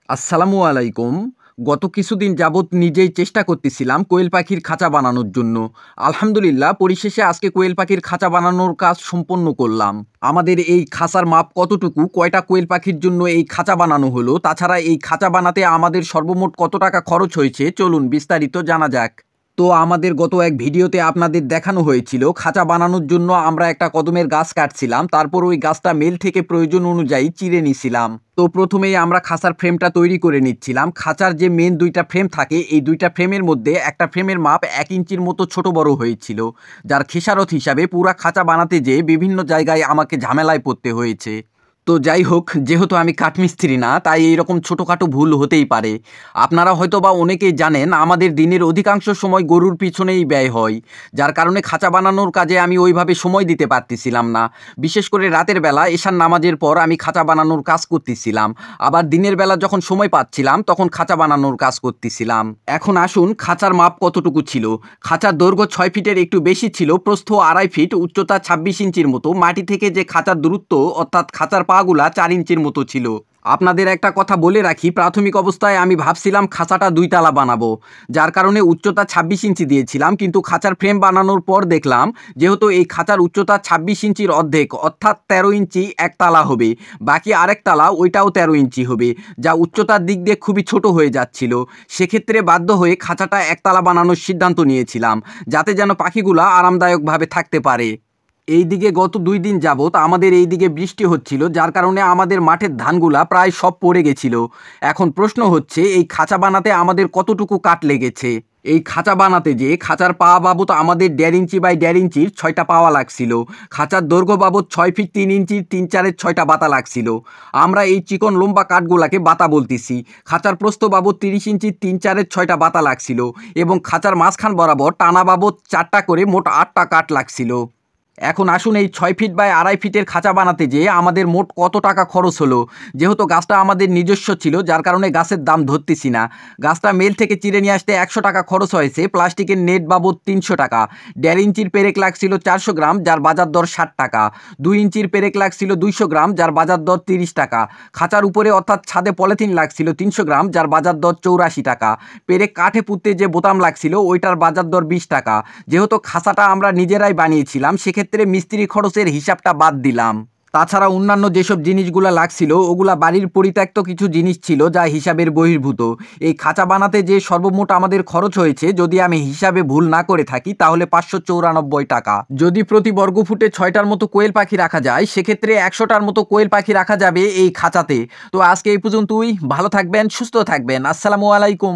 আসসালামু আলাইকুম। গত কিছুদিন যাবৎ নিজেই চেষ্টা করতেছিলাম কোয়েল পাখির খাঁচা বানানোর জন্য। আলহামদুলিল্লাহ পরিশেষে আজকে কোয়েল পাখির খাঁচা বানানোর কাজ সম্পন্ন করলাম। আমাদের এই খাঁচার মাপ কতটুকু, কয়টা কোয়েল পাখির জন্য এই খাঁচা বানানো হলো, তাছাড়া এই খাঁচা বানাতে আমাদের সর্বমোট কত টাকা খরচ হয়েছে চলুন বিস্তারিত জানা যাক। তো আমাদের গত এক ভিডিওতে আপনাদের দেখানো হয়েছিল খাঁচা বানানোর জন্য আমরা একটা কদমের গাছ কাটছিলাম, তারপর ওই গাছটা মেল থেকে প্রয়োজন অনুযায়ী চিরে নিছিলাম। তো প্রথমেই আমরা খাঁচার ফ্রেমটা তৈরি করে নিচ্ছিলাম। খাঁচার যে মেন দুইটা ফ্রেম থাকে, এই দুইটা ফ্রেমের মধ্যে একটা ফ্রেমের মাপ 1 ইঞ্চির মতো ছোট বড় হয়েছিল, যার খেসারত হিসাবে পুরা খাঁচা বানাতে যেয়ে বিভিন্ন জায়গায় আমাকে ঝামেলায় পড়তে হয়েছে। তো যাই হোক, যেহেতু আমি কাঠমিস্ত্রি না, তাই এইরকম ছোটোখাটো ভুল হতেই পারে। আপনারা হয়তো বা অনেকেই জানেন আমাদের দিনের অধিকাংশ সময় গরুর পিছনেই ব্যয় হয়, যার কারণে খাঁচা বানানোর কাজে আমি ওইভাবে সময় দিতে পারতেছিলাম না। বিশেষ করে রাতের বেলা এশার নামাজের পর আমি খাঁচা বানানোর কাজ করতেছিলাম, আবার দিনের বেলা যখন সময় পাচ্ছিলাম তখন খাঁচা বানানোর কাজ করতেছিলাম। এখন আসুন খাঁচার মাপ কতটুকু ছিল। খাঁচার দৈর্ঘ্য 6 ফিটের একটু বেশি ছিল, প্রস্থ 2.5 ফিট, উচ্চতা 26 ইঞ্চির মতো। মাটি থেকে যে খাঁচার দূরত্ব অর্থাৎ খাঁচার পাগুলা 4 ইঞ্চির মতো ছিল। আপনাদের একটা কথা বলে রাখি, প্রাথমিক অবস্থায় আমি ভাবছিলাম খাঁচাটা 2 তালা বানাবো, যার কারণে উচ্চতা 26 ইঞ্চি দিয়েছিলাম। কিন্তু খাঁচার ফ্রেম বানানোর পর দেখলাম যেহেতু এই খাঁচার উচ্চতা 26 ইঞ্চির অর্ধেক অর্থাৎ 13 ইঞ্চি এক তালা হবে, বাকি আরেক তালা ওইটাও 13 ইঞ্চি হবে, যা উচ্চতার দিক দিয়ে খুবই ছোট হয়ে যাচ্ছিল। সেক্ষেত্রে বাধ্য হয়ে খাঁচাটা একতলা বানানোর সিদ্ধান্ত নিয়েছিলাম, যাতে যেন পাখিগুলা আরামদায়কভাবে থাকতে পারে। এইদিকে গত 2 দিন যাবৎ আমাদের এইদিকে বৃষ্টি হচ্ছিল, যার কারণে আমাদের মাঠের ধানগুলা প্রায় সব পড়ে গেছিল। এখন প্রশ্ন হচ্ছে এই খাঁচা বানাতে আমাদের কতটুকু কাঠ লেগেছে। এই খাঁচা বানাতে যে খাঁচার পা বাবদ আমাদের 1.5 ইঞ্চি বাই 1.5 ইঞ্চির 6টা পাওয়া লাগছিল। খাঁচার দৈর্ঘ্য বাবদ 6 ফিট 3 ইঞ্চির 3/4 6টা বাতা লাগছিল। আমরা এই চিকন লম্বা কাঠগুলাকে বাতা বলতেছি। খাঁচার প্রস্থ বাবদ 30 ইঞ্চির 3/4 6টা বাতা লাগছিল এবং খাঁচার মাঝখান বরাবর টানা বাবদ 4টা করে মোট 8টা কাঠ লাগছিল। এখন আসুন এই 6 ফিট বাই 2.5 ফিটের খাঁচা বানাতে যেয়ে আমাদের মোট কত টাকা খরচ হলো। যেহেতু গাছটা আমাদের নিজস্ব ছিল, যার কারণে গাছের দাম ধরতেছি না। গাছটা মেল থেকে চিরে নিয়ে আসতে 100 টাকা খরচ হয়েছে, প্লাস্টিকের নেট বাবদ 300 টাকা। 1.5 ইঞ্চির পেরেক লাগছিল 400 গ্রাম, যার বাজার দর 60 টাকা। 2 ইঞ্চির পেরেক লাগছিল 200 গ্রাম, যার বাজার দর 30 টাকা। খাঁচার উপরে অর্থাৎ ছাদে পলিথিন লাগছিল 300 গ্রাম, যার বাজার দর 84 টাকা। পেরেক কাঠে পুঁততে যে বোতাম লাগছিল ওইটার বাজার দর 20 টাকা। যেহেতু খাঁচাটা আমরা নিজেরাই বানিয়েছিলাম, সেক্ষেত্রে মিস্ত্রি খরচের হিসাবটা বাদ দিলাম। তাছাড়া অন্যান্য যেসব জিনিসগুলা লাগছিল ওগুলা বাড়ির পরিত্যক্ত কিছু জিনিস ছিল, যা হিসাবের বহির্ভূত। এই খাঁচা বানাতে যে সর্বমোট আমাদের খরচ হয়েছে, যদি আমি হিসাবে ভুল না করে থাকি, তাহলে 594 টাকা। যদি প্রতি বর্গফুটে 6টার মতো কোয়েল পাখি রাখা যায়, সেক্ষেত্রে 100টার মতো কোয়েল পাখি রাখা যাবে এই খাঁচাতে। তো আজকে এই পর্যন্তই। ভালো থাকবেন, সুস্থ থাকবেন। আসসালামু আলাইকুম।